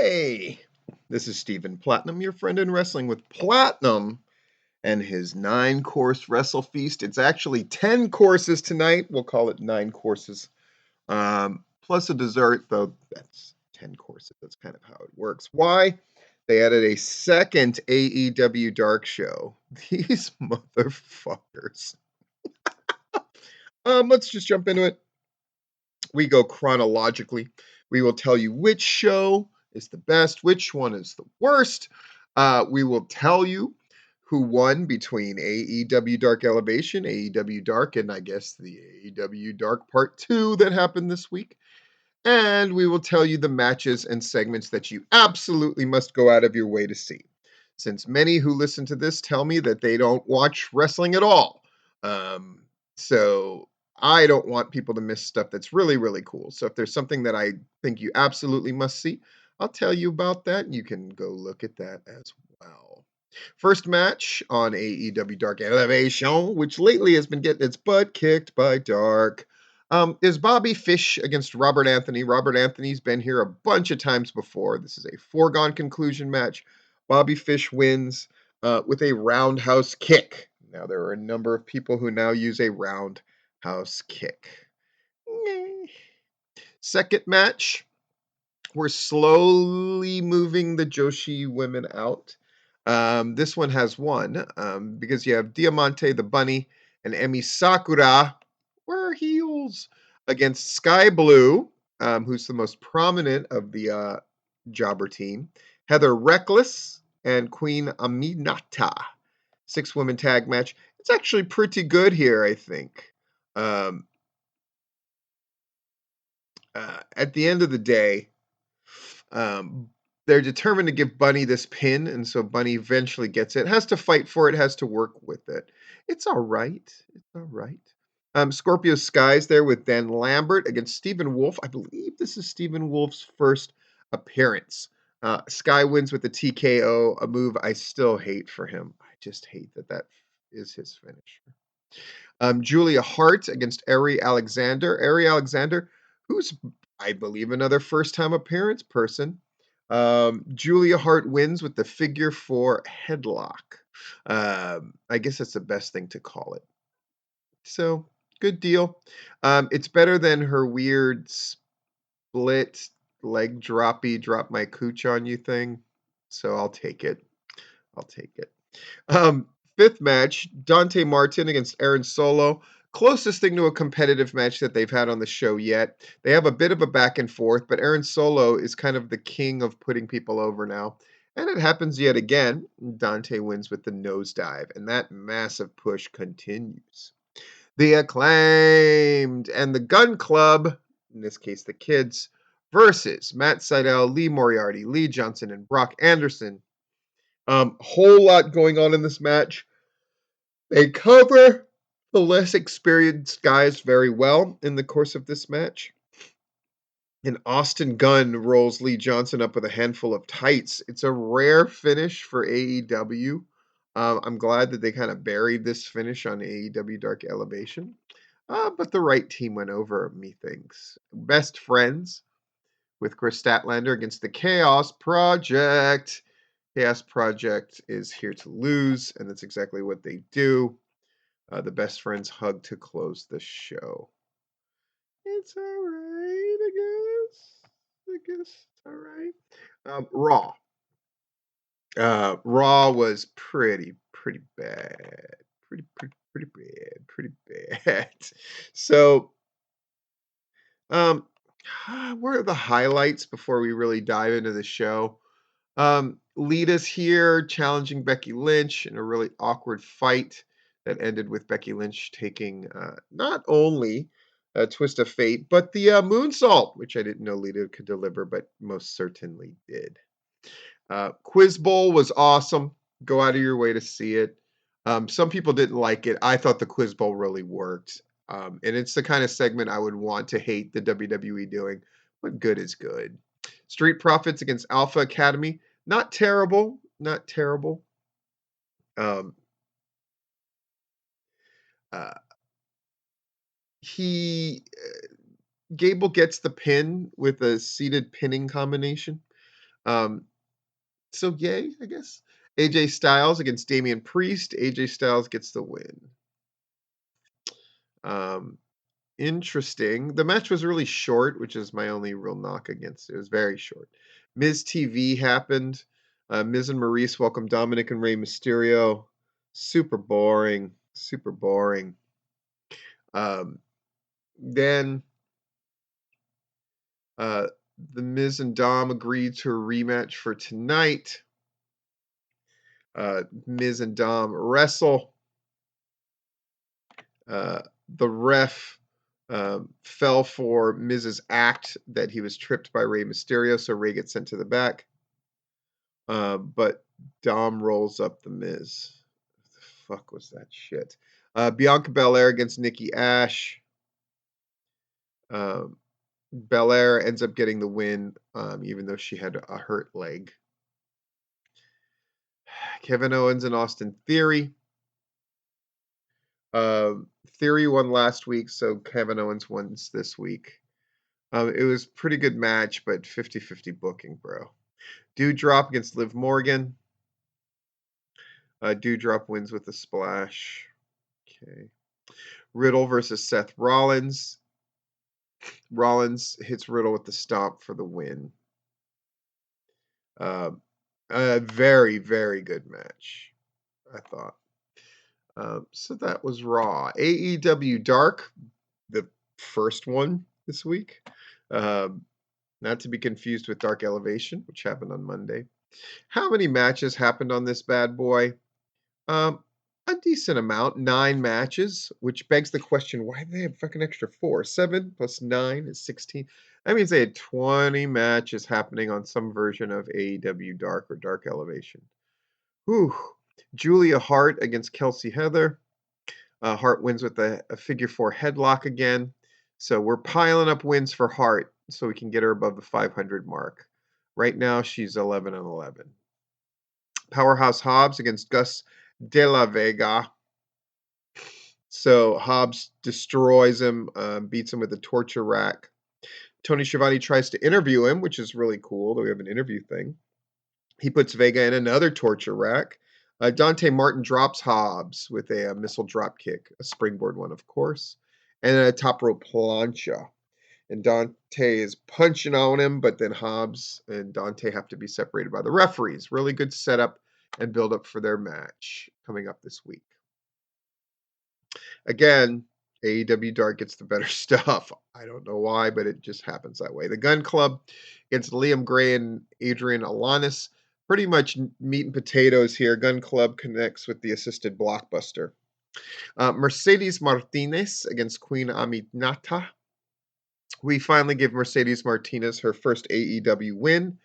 Hey, this is Stephen Platinum, your friend in wrestling with Platinum and his 9-course WrestleFeast. It's actually 10 courses tonight. We'll call it 9 courses. Plus a dessert, though that's 10 courses. That's kind of how it works. Why? They added a second AEW Dark show. These motherfuckers. Let's just jump into it. We go chronologically. We will tell you which show is the best, which one is the worst. We will tell you who won between AEW Dark Elevation, AEW Dark, and I guess the AEW Dark Part 2 that happened this week. And we will tell you the matches and segments that you absolutely must go out of your way to see. Since many who listen to this tell me that they don't watch wrestling at all. So I don't want people to miss stuff that's really, really cool. So if there's something that I think you absolutely must see, I'll tell you about that, and you can go look at that as well. First match on AEW Dark Elevation, which lately has been getting its butt kicked by Dark, is Bobby Fish against Robert Anthony. Robert Anthony's been here a bunch of times before. This is a foregone conclusion match. Bobby Fish wins with a roundhouse kick. Now, there are a number of people who now use a roundhouse kick. Second match, we're slowly moving the Joshi women out. This one has one because you have Diamante the Bunny and Emi Sakura, we're heels, against Sky Blue, who's the most prominent of the jobber team, Heather Reckless, and Queen Aminata. 6-woman tag match. It's actually pretty good here, I think. At the end of the day, they're determined to give Bunny this pin, and so Bunny eventually gets it. Has to fight for it, has to work with it. It's all right. It's all right. Scorpio Sky's there with Dan Lambert against Stephen Wolf. I believe this is Stephen Wolf's first appearance. Sky wins with the TKO, a move I still hate for him. I just hate that is his finisher. Julia Hart against Ari Alexander. Ari Alexander, who's, I believe, another first-time appearance person. Julia Hart wins with the figure 4 headlock. I guess that's the best thing to call it. So, good deal. It's better than her weird split leg drop my cooch on you thing. So I'll take it. Fifth match, Dante Martin against Aaron Solo. Closest thing to a competitive match that they've had on the show yet. They have a bit of a back and forth, but Aaron Solo is kind of the king of putting people over now. And it happens yet again. Dante wins with the nosedive, and that massive push continues. The Acclaimed and the Gun Club, in this case the Kids, versus Matt Sydal, Lee Moriarty, Lee Johnson, and Brock Anderson. Whole lot going on in this match. They cover the less experienced guys very well in the course of this match. And Austin Gunn rolls Lee Johnson up with a handful of tights. It's a rare finish for AEW. I'm glad that they kind of buried this finish on AEW Dark Elevation. But the right team went over, methinks. Best Friends with Chris Statlander against the Chaos Project. Chaos Project is here to lose, and that's exactly what they do. The Best Friends hug to close the show. It's all right, I guess it's all right. Raw. Raw was pretty bad. Pretty bad. So, what are the highlights before we really dive into the show? Lita's here challenging Becky Lynch in a really awkward fight that ended with Becky Lynch taking not only a twist of fate, but the moonsault, which I didn't know Lita could deliver, but most certainly did. Quiz Bowl was awesome. Go out of your way to see it. Some people didn't like it. I thought the Quiz Bowl really worked. And it's the kind of segment I would want to hate the WWE doing, but good is good. Street Profits against Alpha Academy. Not terrible. Gable gets the pin with a seated pinning combination. So yay, I guess. AJ Styles against Damien Priest. AJ Styles gets the win. Um, Interesting. The match was really short, which is my only real knock against it. It was very short. Miz TV happened. Miz and Maurice welcomed Dominic and Rey Mysterio. Super boring. Super boring. Then uh, the Miz and Dom agreed to a rematch for tonight. Miz and Dom wrestle. The ref fell for Miz's act that he was tripped by Rey Mysterio, so Rey gets sent to the back. But Dom rolls up the Miz. What the fuck was that shit? Bianca Belair against Nikki Ash. Belair ends up getting the win, even though she had a hurt leg. Kevin Owens and Austin Theory. Theory won last week, so Kevin Owens wins this week. It was a pretty good match, but 50-50 booking, bro. Dewdrop against Liv Morgan. Dewdrop wins with a splash. Okay. Riddle versus Seth Rollins. Rollins hits Riddle with the stomp for the win. A very, very good match, I thought. So that was Raw. AEW Dark, the first one this week. Not to be confused with Dark Elevation, which happened on Monday. How many matches happened on this bad boy? A decent amount, 9 matches, which begs the question, why do they have fucking extra 4? 7 plus 9 is 16. That means they had 20 matches happening on some version of AEW Dark or Dark Elevation. Whew. Julia Hart against Kelsey Heather. Hart wins with a figure 4 headlock again. So we're piling up wins for Hart so we can get her above the 500 mark. Right now, she's 11-11. Powerhouse Hobbs against Gus De La Vega. So Hobbs destroys him, beats him with a torture rack. Tony Schiavone tries to interview him, which is really cool that we have an interview thing. He puts Vega in another torture rack. Dante Martin drops Hobbs with a missile drop kick, a springboard one, of course, and a top rope plancha. And Dante is punching on him, but then Hobbs and Dante have to be separated by the referees. Really good setup and build up for their match coming up this week. Again, AEW Dark gets the better stuff. I don't know why, but it just happens that way. The Gun Club against Liam Gray and Adrian Alanis. Pretty much meat and potatoes here. Gun Club connects with the assisted blockbuster. Mercedes Martinez against Queen Aminata. We finally give Mercedes Martinez her first AEW win.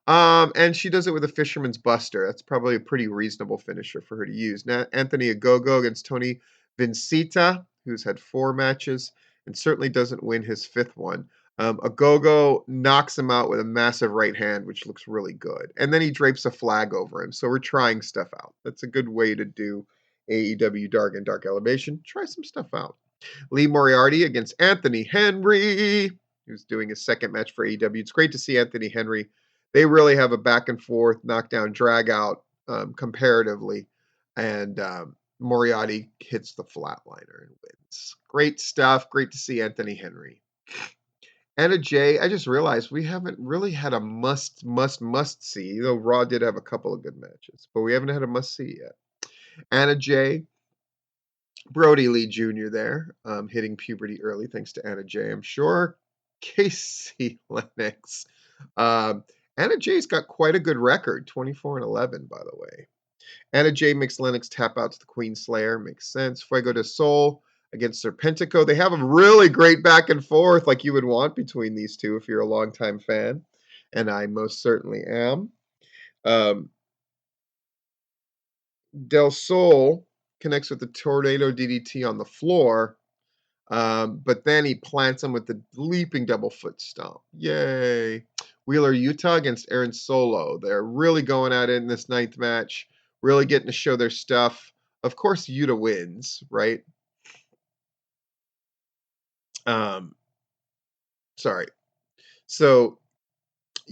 And she does it with a Fisherman's Buster. That's probably a pretty reasonable finisher for her to use. Now, Anthony Ogogo against Tony Vincita, who's had 4 matches and certainly doesn't win his 5th one. Ogogo knocks him out with a massive right hand, which looks really good. And then he drapes a flag over him. So we're trying stuff out. That's a good way to do AEW Dark and Dark Elevation. Try some stuff out. Lee Moriarty against Anthony Henry, who's doing his 2nd match for AEW. It's great to see Anthony Henry. They really have a back and forth, knockdown, drag out comparatively. And Moriarty hits the flatliner and wins. Great stuff. Great to see Anthony Henry. Anna Jay, I just realized we haven't really had a must see, though Raw did have a couple of good matches, but we haven't had a must see yet. Anna Jay, Brody Lee Jr. there, hitting puberty early, thanks to Anna Jay, I'm sure. Casey Lennox. Anna Jay's got quite a good record, 24-11, by the way. Anna Jay makes Lennox tap out to the Queen Slayer. Makes sense. Fuego de Sol against Serpentico. They have a really great back and forth like you would want between these two if you're a longtime fan. And I most certainly am. Del Sol connects with the Tornado DDT on the floor. But then he plants him with the leaping double foot stomp. Yay. Wheeler Utah against Aaron Solo. They're really going at it in this 9th match. Really getting to show their stuff. Of course, Utah wins, right? Sorry. So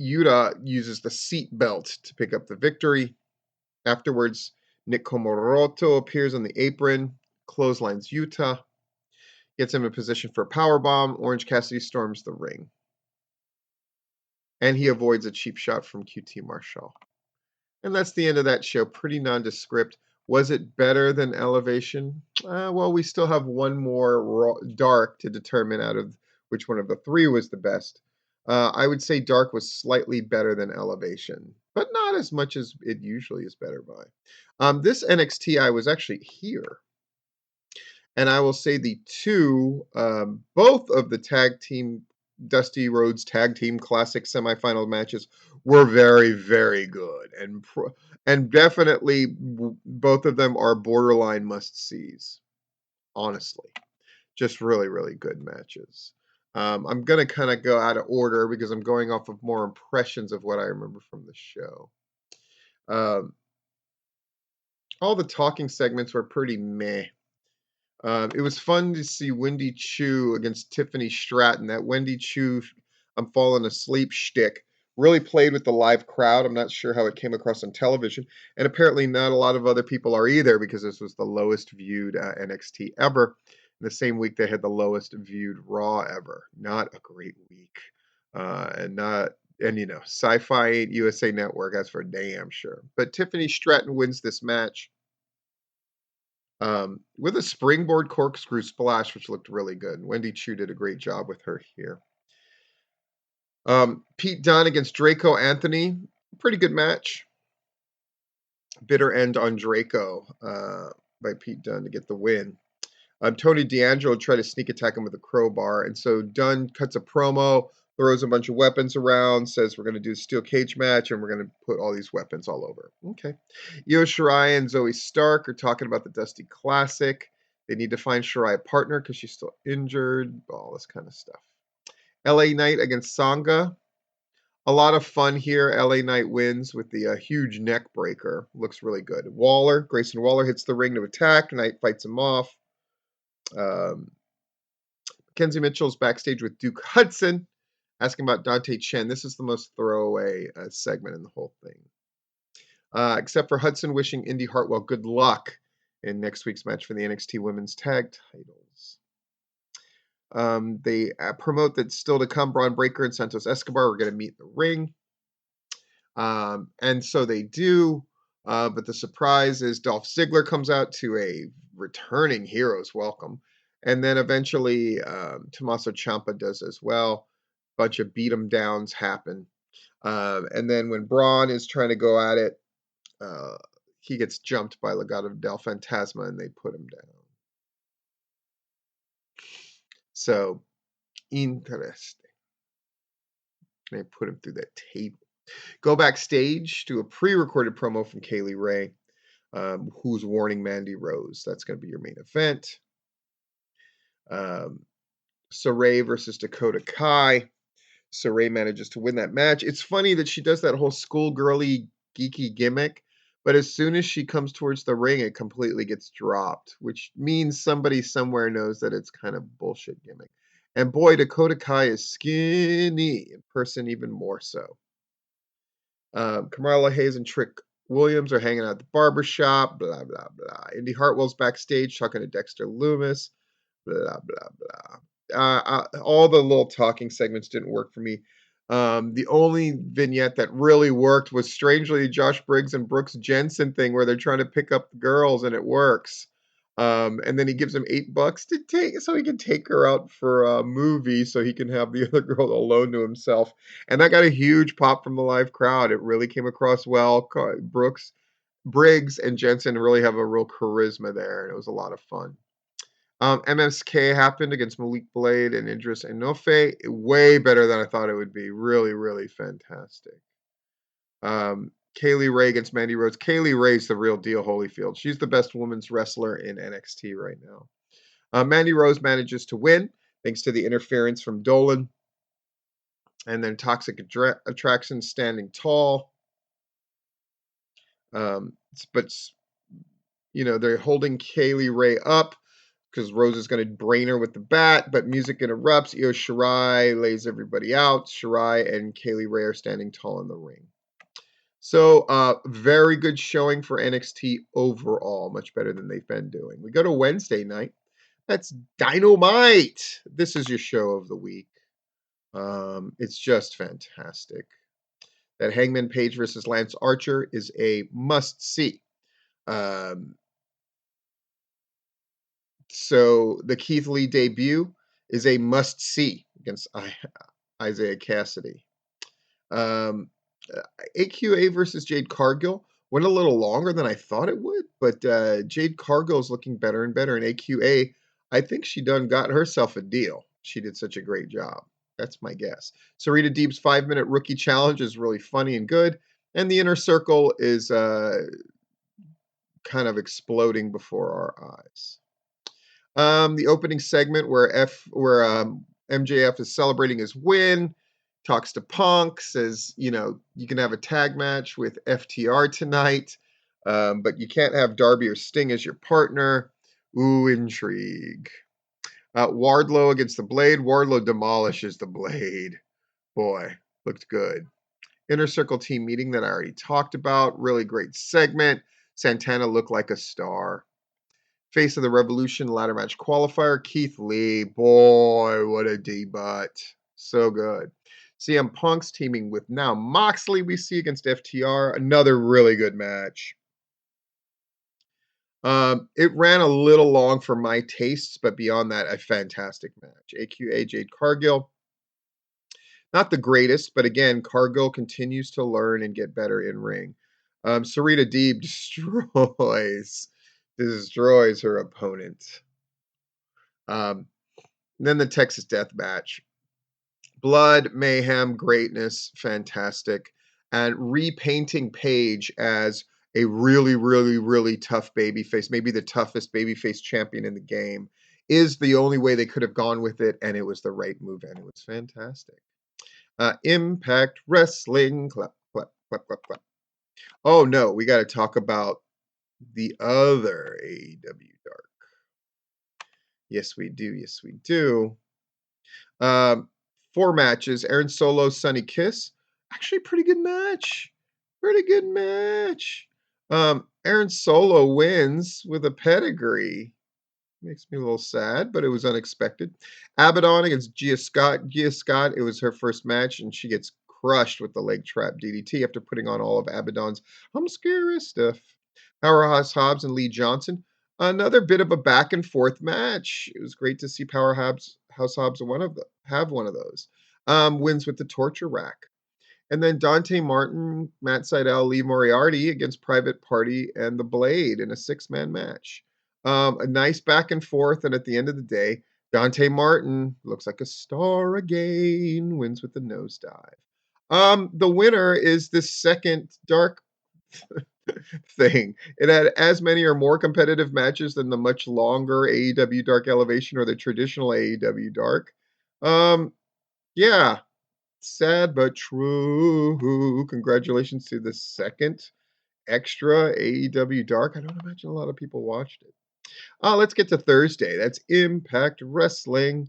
Yuta uses the seat belt to pick up the victory. Afterwards, Nick Komoroto appears on the apron, clotheslines Yuta, gets him in position for a powerbomb. Orange Cassidy storms the ring. And he avoids a cheap shot from QT Marshall. And that's the end of that show. Pretty nondescript. Was it better than Elevation? Well, we still have one more Dark to determine out of which one of the three was the best. I would say Dark was slightly better than Elevation, but not as much as it usually is better by. This NXT, I was actually here. And I will say both of the tag team Dusty Rhodes Tag Team Classic semifinal matches were very, very good, and definitely both of them are borderline must-sees. Honestly, just really, really good matches. I'm gonna kind of go out of order because I'm going off of more impressions of what I remember from the show. All the talking segments were pretty meh. It was fun to see Wendy Chu against Tiffany Stratton. That Wendy Chu, I'm falling asleep shtick really played with the live crowd. I'm not sure how it came across on television. And apparently not a lot of other people are either because this was the lowest viewed NXT ever. In the same week, they had the lowest viewed Raw ever. Not a great week. And you know, Sci-Fi ain't USA Network, that's for damn sure. But Tiffany Stratton wins this match. With a springboard corkscrew splash, which looked really good. Wendy Chu did a great job with her here. Pete Dunne against Draco Anthony. Pretty good match. Bitter end on Draco by Pete Dunne to get the win. Tony D'Angelo tried to sneak attack him with a crowbar, and so Dunne cuts a promo, throws a bunch of weapons around, says we're going to do a steel cage match, and we're going to put all these weapons all over. Okay. Io Shirai and Zoe Stark are talking about the Dusty Classic. They need to find Shirai a partner because she's still injured, all this kind of stuff. LA Knight against Sangha. A lot of fun here. LA Knight wins with the huge neck breaker. Looks really good. Grayson Waller hits the ring to attack. Knight fights him off. Kenzie Mitchell's backstage with Duke Hudson, asking about Dante Chen. This is the most throwaway segment in the whole thing. Except for Hudson wishing Indy Hartwell good luck in next week's match for the NXT Women's Tag Titles. They promote that still to come, Braun Breaker and Santos Escobar are going to meet in the ring. And so they do. But the surprise is Dolph Ziggler comes out to a returning hero's welcome. And then eventually Tommaso Ciampa does as well. Bunch of beat 'em downs happen. And then when Braun is trying to go at it, he gets jumped by Legado del Fantasma and they put him down. So, interesting. They put him through that table. Go backstage to a pre-recorded promo from Kaylee Ray, who's warning Mandy Rose. That's going to be your main event. Saray versus Dakota Kai. Saray manages to win that match. It's funny that she does that whole schoolgirly geeky gimmick, but as soon as she comes towards the ring, it completely gets dropped, which means somebody somewhere knows that it's kind of bullshit gimmick. And boy, Dakota Kai is skinny in person, even more so. Kamala Hayes and Trick Williams are hanging out at the barbershop, blah, blah, blah. Indy Hartwell's backstage talking to Dexter Loomis, blah, blah, blah. All the little talking segments didn't work for me. The only vignette that really worked was strangely Josh Briggs and Brooks Jensen thing where they're trying to pick up the girls and it works. And then he gives him $8 to take so he can take her out for a movie so he can have the other girl alone to himself. And that got a huge pop from the live crowd. It really came across well. Briggs and Jensen really have a real charisma there, and it was a lot of fun. MSK happened against Malik Blade and Idris Enofe. Way better than I thought it would be. Really, really fantastic. Kaylee Ray against Mandy Rose. Kaylee Ray's the real deal, Holyfield. She's the best women's wrestler in NXT right now. Mandy Rose manages to win thanks to the interference from Dolan. And then Toxic Attraction standing tall. But, you know, they're holding Kaylee Ray up. because Rose is going to brain her with the bat, but music interrupts. Io Shirai lays everybody out. Shirai and Kaylee Ray are standing tall in the ring. So, very good showing for NXT overall, much better than they've been doing. We go to Wednesday night. That's Dynamite. This is your show of the week. It's just fantastic. That Hangman Page versus Lance Archer is a must-see. So the Keith Lee debut is a must-see against Isaiah Cassidy. AQA versus Jade Cargill went a little longer than I thought it would, but Jade Cargill is looking better and better. And AQA, I think she done got herself a deal. She did such a great job. That's my guess. Sarita Deeb's 5-minute rookie challenge is really funny and good. And the Inner Circle is kind of exploding before our eyes. The opening segment where MJF is celebrating his win, talks to Punk, says, you can have a tag match with FTR tonight, but you can't have Darby or Sting as your partner. Ooh, intrigue. Wardlow against the Blade. Wardlow demolishes the Blade. Boy, looked good. Inner Circle team meeting that I already talked about. Really great segment. Santana looked like a star. Face of the Revolution ladder match qualifier, Keith Lee. Boy, what a debut. So good. CM Punk's teaming with now Moxley we see against FTR. Another really good match. It ran a little long for my tastes, but beyond that, a fantastic match. AQA Jade Cargill. Not the greatest, but again, Cargill continues to learn and get better in ring. Sarita Deeb destroys her opponent. Then the Texas Death Match. Blood, mayhem, greatness, fantastic. And repainting Paige as a really, really, really tough babyface, maybe the toughest babyface champion in the game, is the only way they could have gone with it, and it was the right move, and it was fantastic. Impact Wrestling. Clap, clap, clap, clap, clap. Oh, no, we got to talk about the other AEW Dark. Yes, we do. Yes, we do. 4 matches. Aaron Solo, Sunny Kiss. Actually, pretty good match. Pretty good match. Aaron Solo wins with a pedigree. Makes me a little sad, but it was unexpected. Abaddon against Gia Scott. Gia Scott, it was her first match, and she gets crushed with the leg trap DDT after putting on all of Abaddon's scary stuff. Powerhouse Hobbs and Lee Johnson. Another bit of a back and forth match. It was great to see Powerhouse Hobbs have one of those. Wins with the torture rack. And then Dante Martin, Matt Sydal, Lee Moriarty against Private Party and The Blade in a 6-man match. A nice back and forth, and at the end of the day, Dante Martin looks like a star again, wins with the nosedive. The winner is the second Dark thing. It had as many or more competitive matches than the much longer AEW Dark Elevation or the traditional AEW Dark. Yeah, sad but true. Congratulations to the second extra AEW Dark. I don't imagine a lot of people watched it. Let's get to Thursday. That's Impact Wrestling.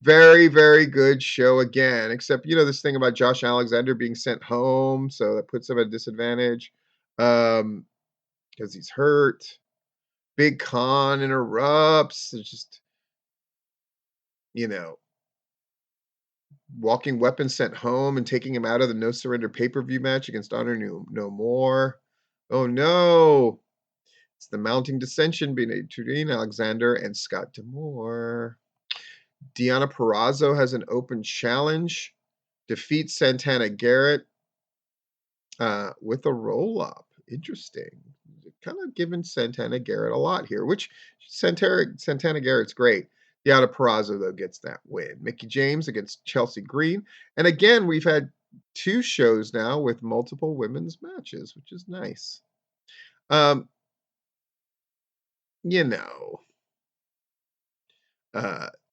Very, very good show again. Except, this thing about Josh Alexander being sent home, so that puts him at a disadvantage because he's hurt. Big Con interrupts. It's just, Walking Weapon sent home and taking him out of the No Surrender pay-per-view match against Honor No More. Oh no! It's the mounting dissension between Alexander and Scott D'Amore. Deonna Purrazzo has an open challenge. Defeats Santana Garrett with a roll-up. Interesting. Kind of giving Santana Garrett a lot here, which Santana Garrett's great. Deonna Purrazzo, though, gets that win. Mickie James against Chelsea Green. And again, we've had 2 shows now with multiple women's matches, which is nice.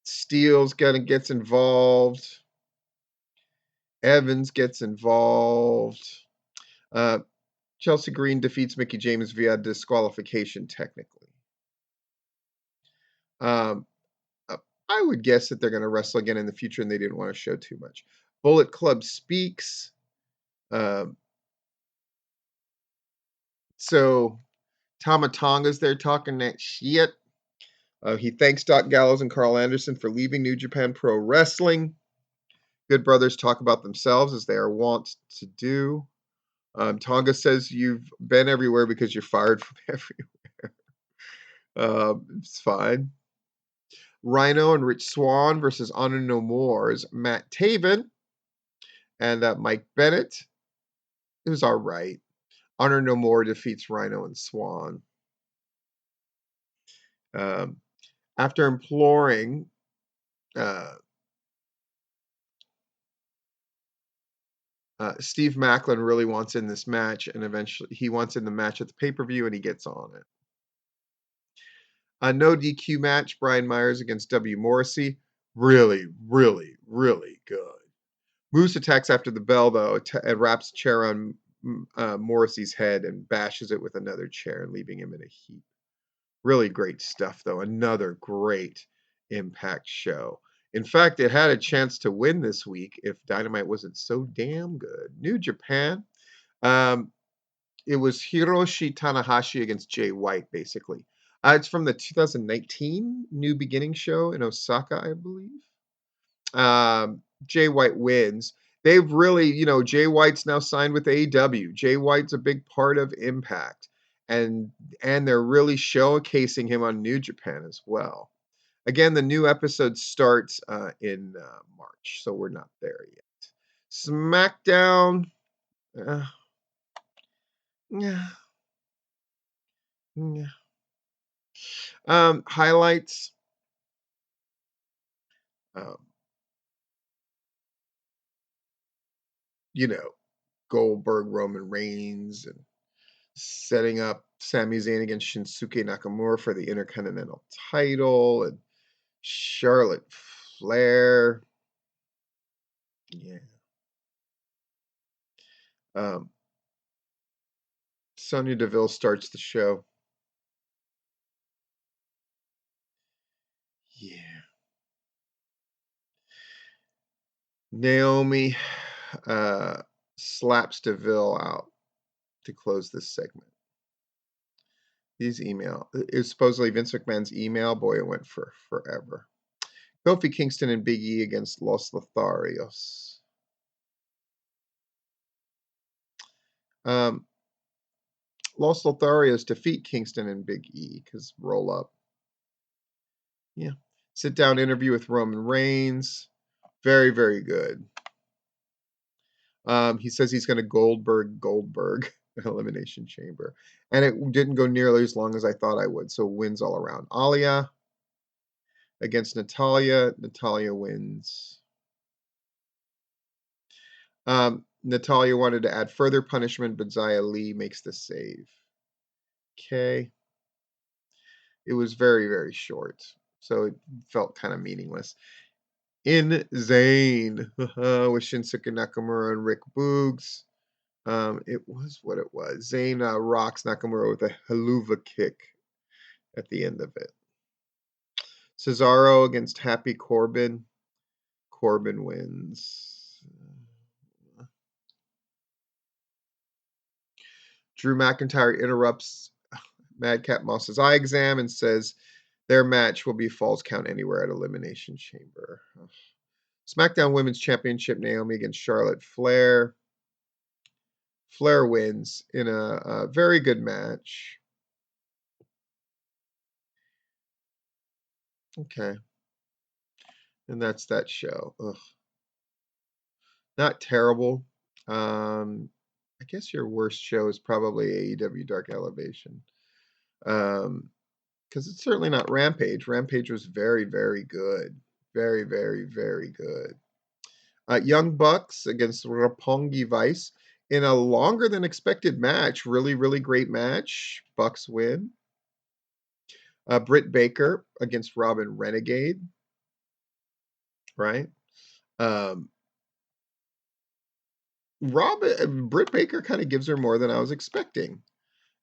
Steele's gets involved. Evans gets involved. Chelsea Green defeats Mickie James via disqualification, technically. Um, uh, I would guess that they're going to wrestle again in the future, and they didn't want to show too much. Bullet Club speaks. Um, so Tama Tonga's there talking that shit. He thanks Doc Gallows and Carl Anderson for leaving New Japan Pro Wrestling. Good brothers talk about themselves as they are wont to do. Tonga says you've been everywhere because you're fired from everywhere. It's fine. Rhino and Rich Swann versus Honor No More's Matt Taven and Mike Bennett. It was all right. Honor No More defeats Rhino and Swann. Um, after imploring Steve Macklin really wants in this match, and eventually he wants in the match at the pay-per-view, and he gets on it. A no DQ match, Brian Myers against W. Morrissey. Really, really, really good. Moose attacks after the bell, though, and wraps a chair on Morrissey's head and bashes it with another chair, leaving him in a heap. Really great stuff, though. Another great Impact show. In fact, it had a chance to win this week if Dynamite wasn't so damn good. New Japan. Um, it was Hiroshi Tanahashi against Jay White, basically. It's from the 2019 New Beginning show in Osaka, I believe. Jay White wins. They've really, Jay White's now signed with AEW. Jay White's a big part of Impact, and they're really showcasing him on New Japan as well. Again, the new episode starts in March, so we're not there yet. SmackDown. Uh, yeah, yeah. Highlights. Um, you know, Goldberg, Roman Reigns, and setting up Sami Zayn against Shinsuke Nakamura for the Intercontinental title, and Charlotte Flair. Yeah. Um, Sonya Deville starts the show. Yeah. Naomi slaps Deville out to close this segment. These email is supposedly Vince McMahon's email. Boy, it went for forever. Kofi Kingston and Big E against Los Lotharios. Los Lotharios defeat Kingston and Big E because roll up. Yeah. Sit down interview with Roman Reigns. Very, very good. He says he's going to Goldberg Elimination Chamber. And it didn't go nearly as long as I thought I would. So wins all around. Alia against Natalia. Natalia wins. Natalia wanted to add further punishment, but Xia Li makes the save. Okay. It was very, very short. So it felt kind of meaningless. Insane with Shinsuke Nakamura and Rick Boogs. It was what it was. Zayn rocks Nakamura with a haluva kick at the end of it. Cesaro against Happy Corbin. Corbin wins. Drew McIntyre interrupts Madcap Moss's eye exam and says their match will be Falls Count Anywhere at Elimination Chamber. SmackDown Women's Championship, Naomi against Charlotte Flair. Flair wins in a very good match. Okay. And that's that show. Ugh. Not terrible. I guess your worst show is probably AEW Dark Elevation. Because it's certainly not Rampage. Rampage was very, very good. Very, very, very good. Young Bucks against Roppongi Vice in a longer than expected match. Really, really great match. Bucks win. Britt Baker against Robin Renegade. Right? Britt Baker kind of gives her more than I was expecting.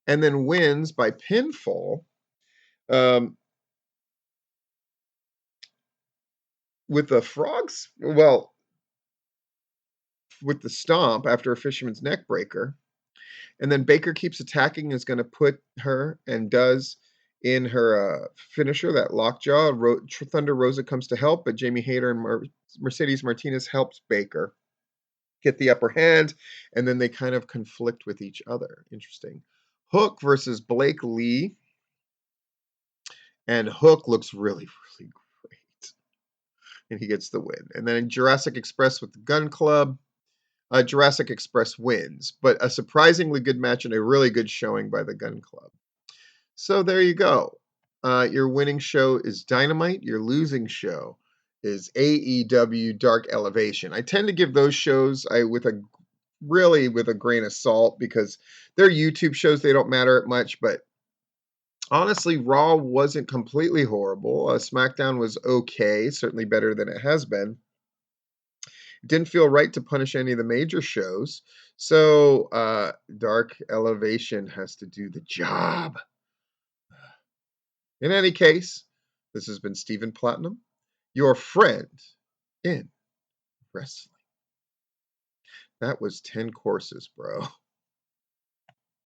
And then wins by pinfall. with the frogs, well, with the stomp after a fisherman's neck breaker, and then Baker keeps attacking, is going to put her and does in her finisher, that lockjaw. Thunder Rosa comes to help, but Jamie Hayter and Mercedes Martinez helps Baker get the upper hand, and then they kind of conflict with each other. Interesting. Hook versus Blake Lee, and Hook looks really, really great, and he gets the win. And then Jurassic Express with the Gun Club. Jurassic Express wins, but a surprisingly good match and a really good showing by the Gun Club. So there you go. Your winning show is Dynamite. Your losing show is AEW Dark Elevation. I tend to give those shows with a grain of salt because they're YouTube shows. They don't matter much, but honestly, Raw wasn't completely horrible. SmackDown was okay, certainly better than it has been. Didn't feel right to punish any of the major shows. So Dark Elevation has to do the job. In any case, this has been Stephen Platinum, your friend in wrestling. That was 10 courses, bro.